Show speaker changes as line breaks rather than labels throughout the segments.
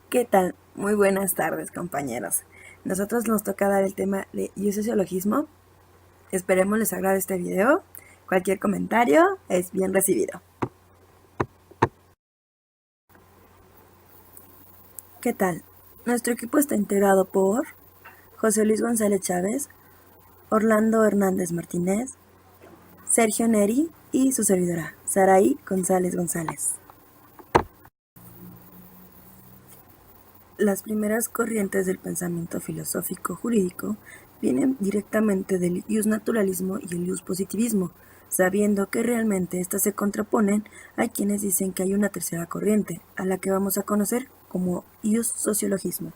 ¿Qué tal? Muy buenas tardes, compañeros. Nosotros nos toca dar el tema de sociologismo. Esperemos les agrade este video. Cualquier comentario es bien recibido. ¿Qué tal? Nuestro equipo está integrado por José Luis González Chávez, Orlando Hernández Martínez, Sergio Neri y su servidora, Saraí González González. Las primeras corrientes del pensamiento filosófico jurídico vienen directamente del iusnaturalismo y el iuspositivismo, sabiendo que realmente éstas se contraponen. Hay quienes dicen que hay una tercera corriente, a la que vamos a conocer como iussociologismo.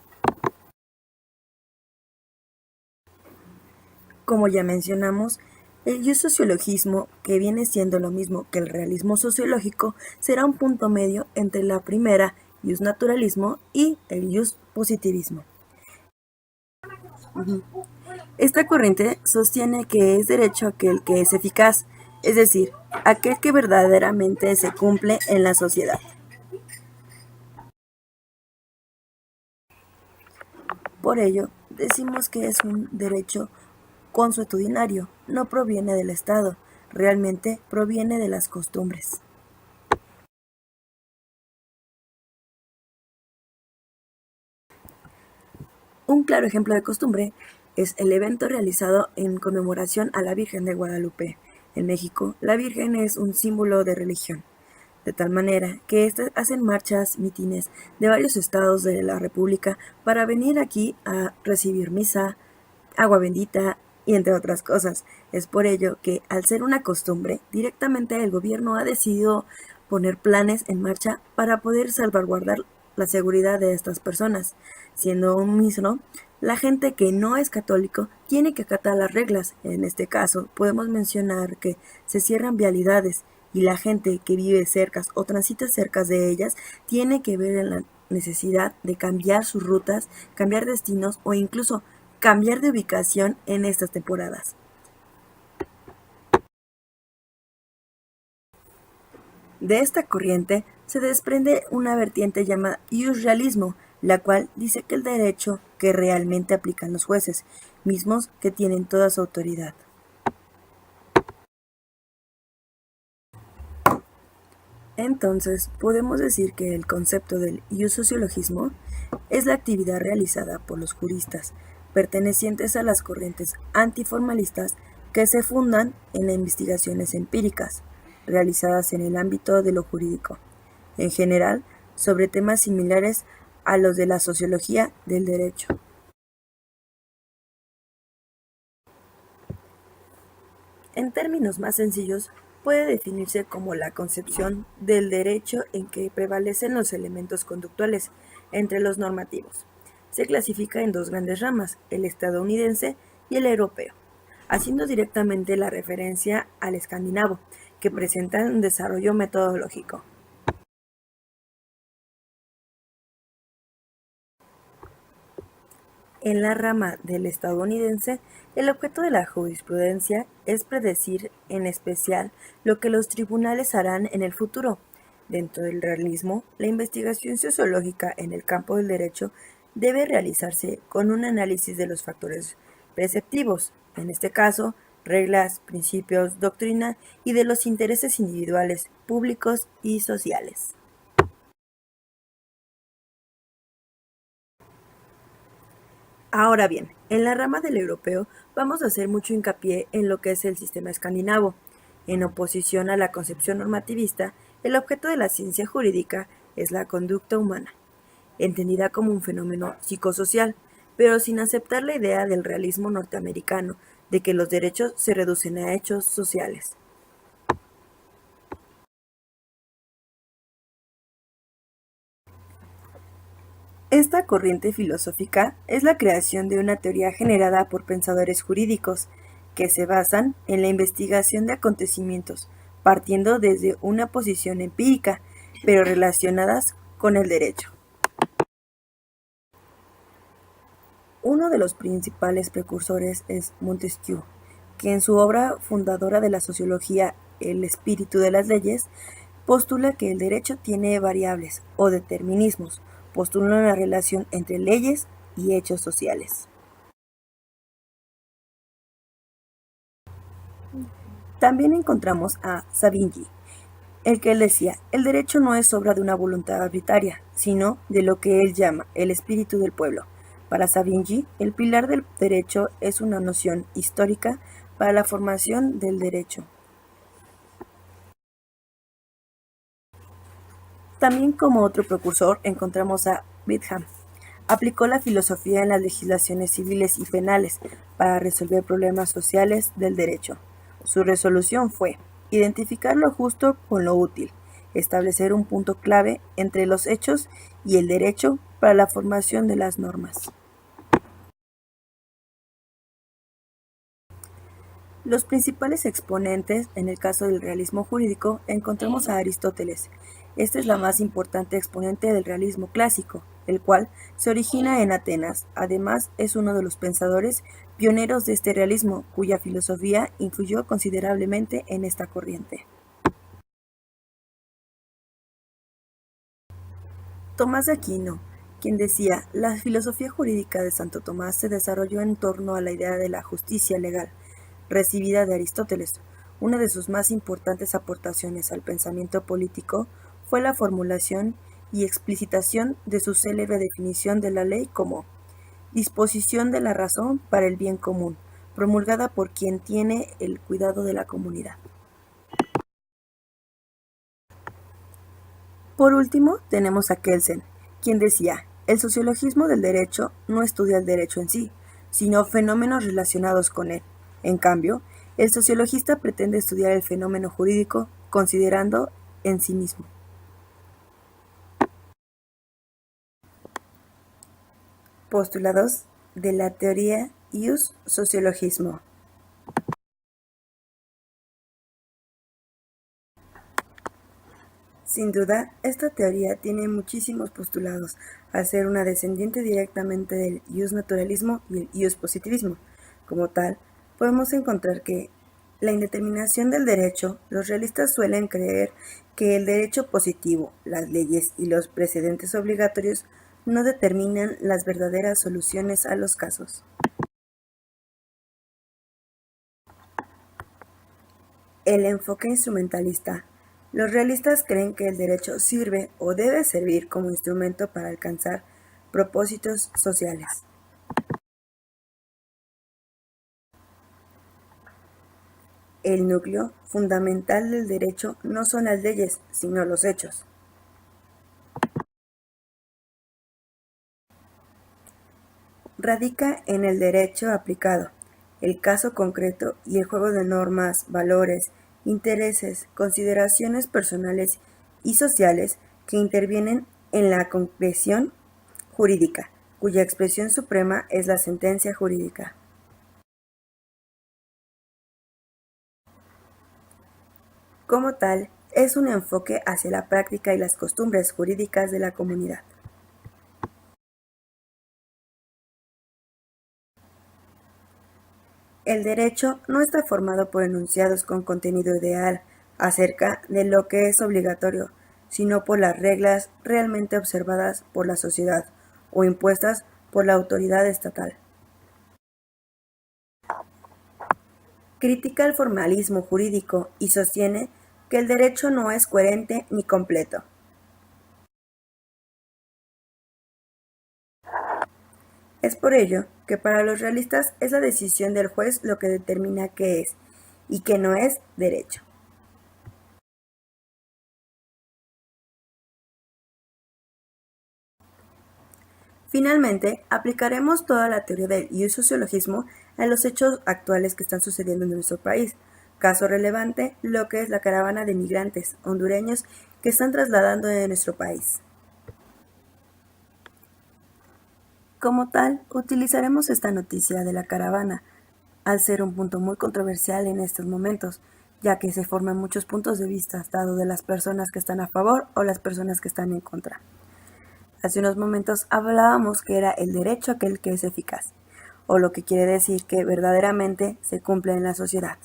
Como ya mencionamos, el iussociologismo, que viene siendo lo mismo que el realismo sociológico, será un punto medio entre la primera iusnaturalismo y el iuspositivismo. Esta corriente sostiene que es derecho aquel que es eficaz, es decir, aquel que verdaderamente se cumple en la sociedad. Por ello, decimos que es un derecho consuetudinario, no proviene del Estado, realmente proviene de las costumbres. Un claro ejemplo de costumbre es el evento realizado en conmemoración a la Virgen de Guadalupe. En México, la Virgen es un símbolo de religión, de tal manera que éstas hacen marchas, mítines de varios estados de la República para venir aquí a recibir misa, agua bendita y entre otras cosas. Es por ello que, al ser una costumbre, directamente el gobierno ha decidido poner planes en marcha para poder salvaguardar la seguridad de estas personas. Siendo un mismo, la gente que no es católico tiene que acatar las reglas. En este caso, podemos mencionar que se cierran vialidades y la gente que vive cerca o transita cerca de ellas tiene que ver en la necesidad de cambiar sus rutas, cambiar destinos o incluso cambiar de ubicación en estas temporadas. De esta corriente se desprende una vertiente llamada iusrealismo, la cual dice que el derecho que realmente aplican los jueces, mismos que tienen toda su autoridad. Entonces, podemos decir que el concepto del iussociologismo es la actividad realizada por los juristas pertenecientes a las corrientes antiformalistas que se fundan en las investigaciones empíricas realizadas en el ámbito de lo jurídico, en general sobre temas similares a los de la sociología del derecho. En términos más sencillos, puede definirse como la concepción del derecho en que prevalecen los elementos conductuales entre los normativos. Se clasifica en dos grandes ramas, el estadounidense y el europeo, haciendo directamente la referencia al escandinavo, que presenta un desarrollo metodológico. En la rama del estadounidense, el objeto de la jurisprudencia es predecir, en especial, lo que los tribunales harán en el futuro. Dentro del realismo, la investigación sociológica en el campo del derecho debe realizarse con un análisis de los factores preceptivos, en este caso, reglas, principios, doctrina y de los intereses individuales, públicos y sociales. Ahora bien, en la rama del europeo vamos a hacer mucho hincapié en lo que es el sistema escandinavo. En oposición a la concepción normativista, el objeto de la ciencia jurídica es la conducta humana, entendida como un fenómeno psicosocial, pero sin aceptar la idea del realismo norteamericano de que los derechos se reducen a hechos sociales. Esta corriente filosófica es la creación de una teoría generada por pensadores jurídicos que se basan en la investigación de acontecimientos, partiendo desde una posición empírica, pero relacionadas con el derecho. Uno de los principales precursores es Montesquieu, que en su obra fundadora de la sociología, El espíritu de las leyes, postula que el derecho tiene variables o determinismos, postula una relación entre leyes y hechos sociales. También encontramos a Savigny, el que él decía, el derecho no es obra de una voluntad arbitraria, sino de lo que él llama el espíritu del pueblo. Para Savigny, el pilar del derecho es una noción histórica para la formación del derecho. También como otro precursor encontramos a Bingham. Aplicó la filosofía en las legislaciones civiles y penales para resolver problemas sociales del derecho. Su resolución fue identificar lo justo con lo útil, establecer un punto clave entre los hechos y el derecho para la formación de las normas. Los principales exponentes en el caso del realismo jurídico encontramos a Aristóteles. Esta es la más importante exponente del realismo clásico, el cual se origina en Atenas. Además, es uno de los pensadores pioneros de este realismo, cuya filosofía influyó considerablemente en esta corriente. Tomás de Aquino, quien decía, la filosofía jurídica de Santo Tomás se desarrolló en torno a la idea de la justicia legal, recibida de Aristóteles. Una de sus más importantes aportaciones al pensamiento político fue la formulación y explicitación de su célebre definición de la ley como disposición de la razón para el bien común, promulgada por quien tiene el cuidado de la comunidad. Por último, tenemos a Kelsen, quien decía, el sociologismo del derecho no estudia el derecho en sí, sino fenómenos relacionados con él. En cambio, el sociologista pretende estudiar el fenómeno jurídico considerando en sí mismo. Postulados de la teoría ius sociologismo. Sin duda, esta teoría tiene muchísimos postulados, al ser una descendiente directamente del ius naturalismo y el ius positivismo. Como tal, podemos encontrar que la indeterminación del derecho, los realistas suelen creer que el derecho positivo, las leyes y los precedentes obligatorios no determinan las verdaderas soluciones a los casos. El enfoque instrumentalista. Los realistas creen que el derecho sirve o debe servir como instrumento para alcanzar propósitos sociales. El núcleo fundamental del derecho no son las leyes, sino los hechos. Radica en el derecho aplicado, el caso concreto y el juego de normas, valores, intereses, consideraciones personales y sociales que intervienen en la concreción jurídica, cuya expresión suprema es la sentencia jurídica. Como tal, es un enfoque hacia la práctica y las costumbres jurídicas de la comunidad. El derecho no está formado por enunciados con contenido ideal acerca de lo que es obligatorio, sino por las reglas realmente observadas por la sociedad o impuestas por la autoridad estatal. Critica el formalismo jurídico y sostiene que el derecho no es coherente ni completo. Es por ello que para los realistas es la decisión del juez lo que determina qué es y qué no es derecho. Finalmente, aplicaremos toda la teoría del sociologismo a los hechos actuales que están sucediendo en nuestro país. Caso relevante, lo que es la caravana de migrantes hondureños que están trasladando de nuestro país. Como tal, utilizaremos esta noticia de la caravana, al ser un punto muy controversial en estos momentos, ya que se forman muchos puntos de vista, dado de las personas que están a favor o las personas que están en contra. Hace unos momentos hablábamos que era el derecho aquel que es eficaz, o lo que quiere decir que verdaderamente se cumple en la sociedad.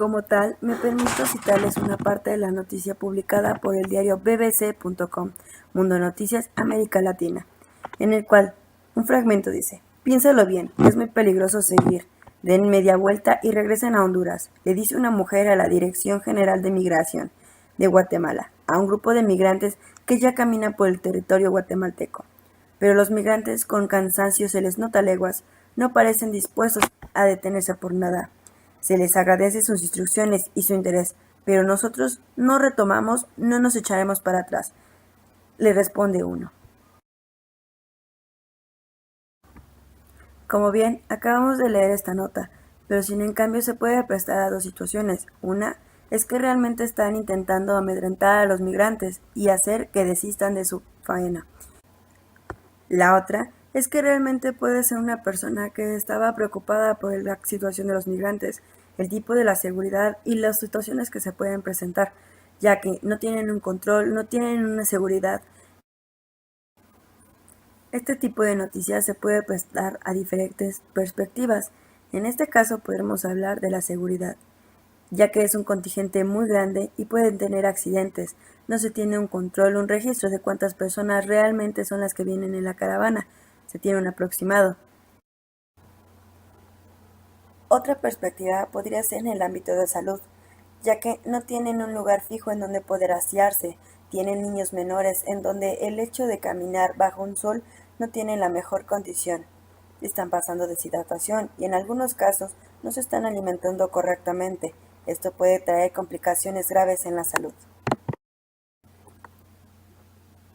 Como tal, me permito citarles una parte de la noticia publicada por el diario bbc.com, Mundo Noticias América Latina, en el cual un fragmento dice: "Piénsalo bien, es muy peligroso seguir. Den media vuelta y regresen a Honduras", le dice una mujer a la Dirección General de Migración de Guatemala, a un grupo de migrantes que ya camina por el territorio guatemalteco. Pero los migrantes, con cansancio se les nota leguas, no parecen dispuestos a detenerse por nada. Se les agradece sus instrucciones y su interés, pero nosotros no retomamos, no nos echaremos para atrás, le responde uno. Como bien, acabamos de leer esta nota, pero sin en cambio se puede prestar a dos situaciones. Una es que realmente están intentando amedrentar a los migrantes y hacer que desistan de su faena. La otra es que realmente puede ser una persona que estaba preocupada por la situación de los migrantes, el tipo de la seguridad y las situaciones que se pueden presentar, ya que no tienen un control, no tienen una seguridad. Este tipo de noticias se puede prestar a diferentes perspectivas. En este caso podremos hablar de la seguridad, ya que es un contingente muy grande y pueden tener accidentes. No se tiene un control, un registro de cuántas personas realmente son las que vienen en la caravana. Se tiene un aproximado. Otra perspectiva podría ser en el ámbito de salud, ya que no tienen un lugar fijo en donde poder asearse, tienen niños menores en donde el hecho de caminar bajo un sol no tienen la mejor condición. Están pasando deshidratación y en algunos casos no se están alimentando correctamente. Esto puede traer complicaciones graves en la salud.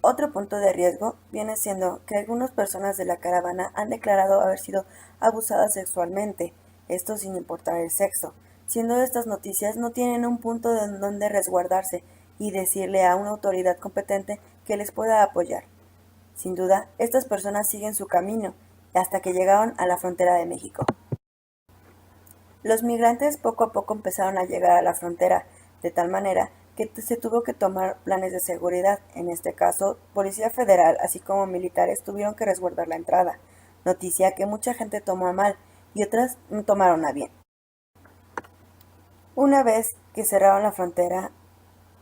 Otro punto de riesgo viene siendo que algunas personas de la caravana han declarado haber sido abusadas sexualmente, esto sin importar el sexo, siendo estas noticias no tienen un punto en donde resguardarse y decirle a una autoridad competente que les pueda apoyar. Sin duda, estas personas siguen su camino hasta que llegaron a la frontera de México. Los migrantes poco a poco empezaron a llegar a la frontera, de tal manera que se tuvo que tomar planes de seguridad. En este caso, Policía Federal, así como militares, tuvieron que resguardar la entrada, noticia que mucha gente tomó a mal y otras no tomaron a bien. Una vez que cerraron la frontera,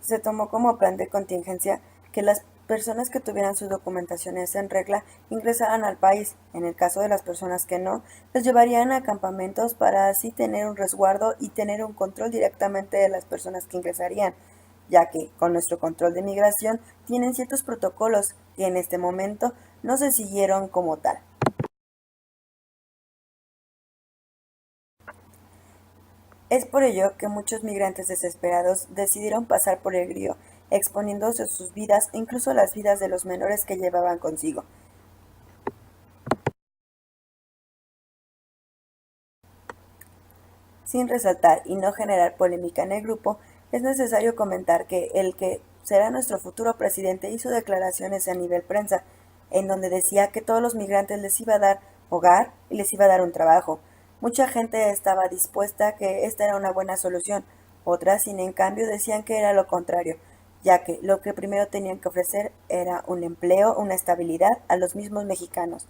se tomó como plan de contingencia que las personas que tuvieran sus documentaciones en regla ingresaran al país. En el caso de las personas que no, los llevarían a campamentos para así tener un resguardo y tener un control directamente de las personas que ingresarían, ya que con nuestro control de migración tienen ciertos protocolos que en este momento no se siguieron como tal. Es por ello que muchos migrantes desesperados decidieron pasar por el río, exponiéndose sus vidas e incluso las vidas de los menores que llevaban consigo. Sin resaltar y no generar polémica en el grupo, es necesario comentar que el que será nuestro futuro presidente hizo declaraciones a nivel prensa, en donde decía que todos los migrantes les iba a dar hogar y les iba a dar un trabajo. Mucha gente estaba dispuesta a que esta era una buena solución, otras, sin en cambio, decían que era lo contrario, ya que lo que primero tenían que ofrecer era un empleo, una estabilidad a los mismos mexicanos.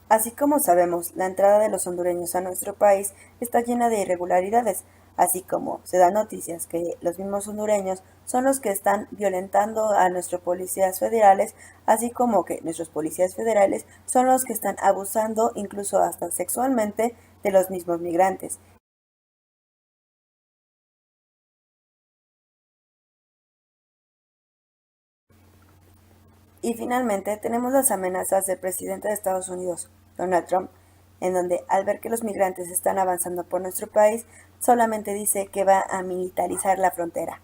Así como sabemos, la entrada de los hondureños a nuestro país está llena de irregularidades, así como se dan noticias que los mismos hondureños son los que están violentando a nuestros policías federales, así como que nuestros policías federales son los que están abusando incluso hasta sexualmente de los mismos migrantes. Y finalmente tenemos las amenazas del presidente de Estados Unidos, Donald Trump, en donde al ver que los migrantes están avanzando por nuestro país, solamente dice que va a militarizar la frontera.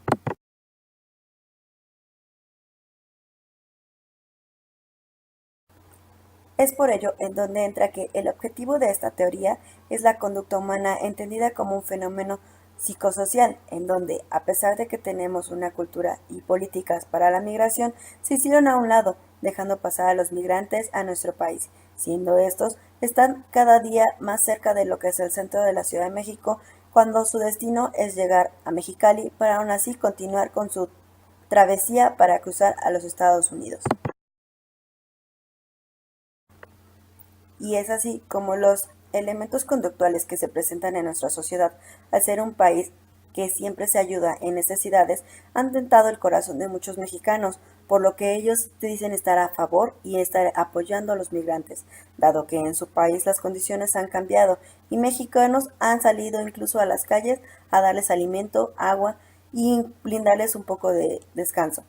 Es por ello en donde entra que el objetivo de esta teoría es la conducta humana entendida como un fenómeno psicosocial, en donde, a pesar de que tenemos una cultura y políticas para la migración, se hicieron a un lado, dejando pasar a los migrantes a nuestro país, siendo estos están cada día más cerca de lo que es el centro de la Ciudad de México, cuando su destino es llegar a Mexicali para aún así continuar con su travesía para cruzar a los Estados Unidos. Y es así como los elementos conductuales que se presentan en nuestra sociedad al ser un país que siempre se ayuda en necesidades han tentado el corazón de muchos mexicanos, por lo que ellos dicen estar a favor y estar apoyando a los migrantes, dado que en su país las condiciones han cambiado y mexicanos han salido incluso a las calles a darles alimento, agua y brindarles un poco de descanso.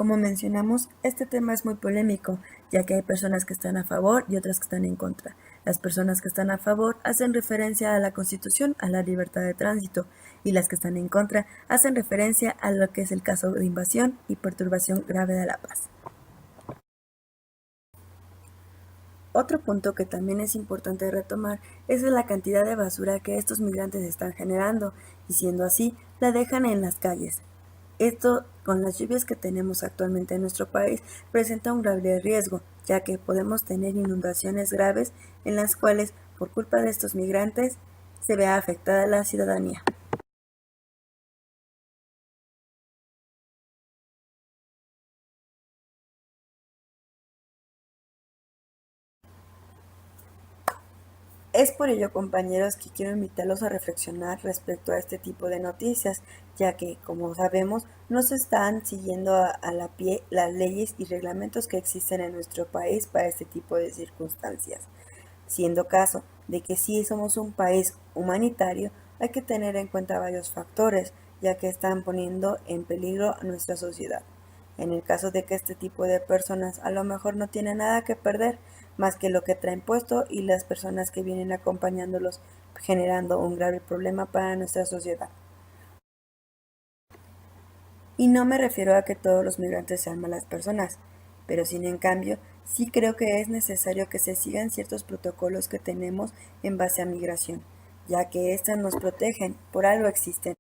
Como mencionamos, este tema es muy polémico, ya que hay personas que están a favor y otras que están en contra. Las personas que están a favor hacen referencia a la Constitución, a la libertad de tránsito, y las que están en contra hacen referencia a lo que es el caso de invasión y perturbación grave de la paz. Otro punto que también es importante retomar es la cantidad de basura que estos migrantes están generando, y siendo así, la dejan en las calles. Esto, con las lluvias que tenemos actualmente en nuestro país, presenta un grave riesgo, ya que podemos tener inundaciones graves en las cuales, por culpa de estos migrantes, se vea afectada la ciudadanía. Es por ello, compañeros, que quiero invitarlos a reflexionar respecto a este tipo de noticias, ya que, como sabemos, no se están siguiendo a la pie las leyes y reglamentos que existen en nuestro país para este tipo de circunstancias. Siendo caso de que sí somos un país humanitario, hay que tener en cuenta varios factores, ya que están poniendo en peligro a nuestra sociedad. En el caso de que este tipo de personas a lo mejor no tienen nada que perder más que lo que traen puesto y las personas que vienen acompañándolos, generando un grave problema para nuestra sociedad. Y no me refiero a que todos los migrantes sean malas personas, pero sin en cambio, sí creo que es necesario que se sigan ciertos protocolos que tenemos en base a migración, ya que éstas nos protegen, por algo existen.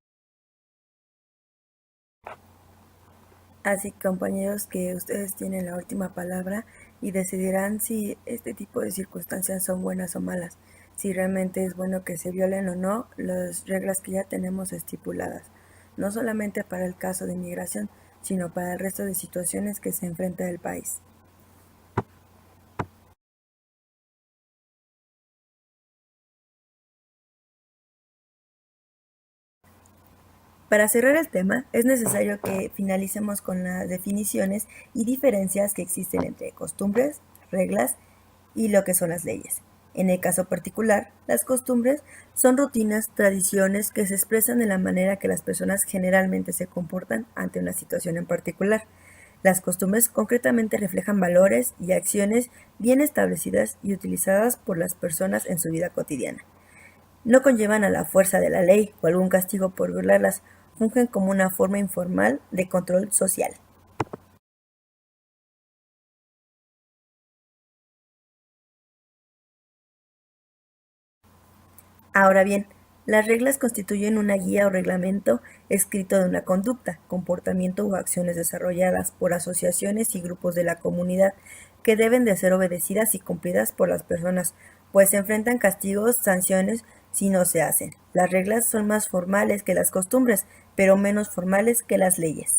Así, compañeros, que ustedes tienen la última palabra y decidirán si este tipo de circunstancias son buenas o malas, si realmente es bueno que se violen o no las reglas que ya tenemos estipuladas, no solamente para el caso de inmigración, sino para el resto de situaciones que se enfrenta el país. Para cerrar el tema, es necesario que finalicemos con las definiciones y diferencias que existen entre costumbres, reglas y lo que son las leyes. En el caso particular, las costumbres son rutinas, tradiciones que se expresan de la manera que las personas generalmente se comportan ante una situación en particular. Las costumbres concretamente reflejan valores y acciones bien establecidas y utilizadas por las personas en su vida cotidiana. No conllevan a la fuerza de la ley o algún castigo por violarlas, fungen como una forma informal de control social. Ahora bien, las reglas constituyen una guía o reglamento escrito de una conducta, comportamiento o acciones desarrolladas por asociaciones y grupos de la comunidad que deben de ser obedecidas y cumplidas por las personas, pues se enfrentan castigos, sanciones si no se hacen. Las reglas son más formales que las costumbres, pero menos formales que las leyes.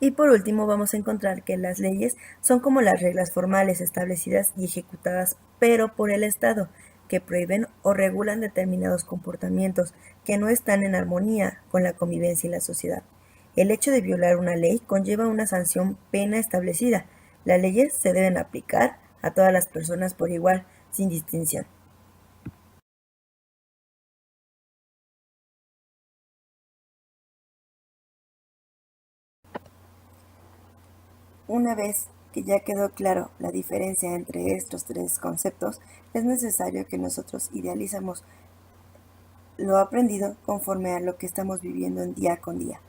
Y por último vamos a encontrar que las leyes son como las reglas formales establecidas y ejecutadas, pero por el Estado, que prohíben o regulan determinados comportamientos que no están en armonía con la convivencia y la sociedad. El hecho de violar una ley conlleva una sanción pena establecida. Las leyes se deben aplicar a todas las personas por igual, sin distinción. Una vez que ya quedó claro la diferencia entre estos tres conceptos, es necesario que nosotros idealizamos lo aprendido conforme a lo que estamos viviendo en día con día.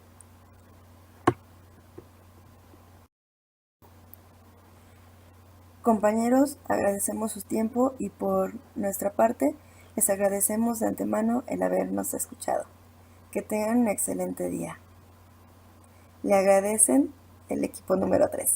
Compañeros, agradecemos su tiempo y por nuestra parte les agradecemos de antemano el habernos escuchado. Que tengan un excelente día. Le agradecen el equipo número 3.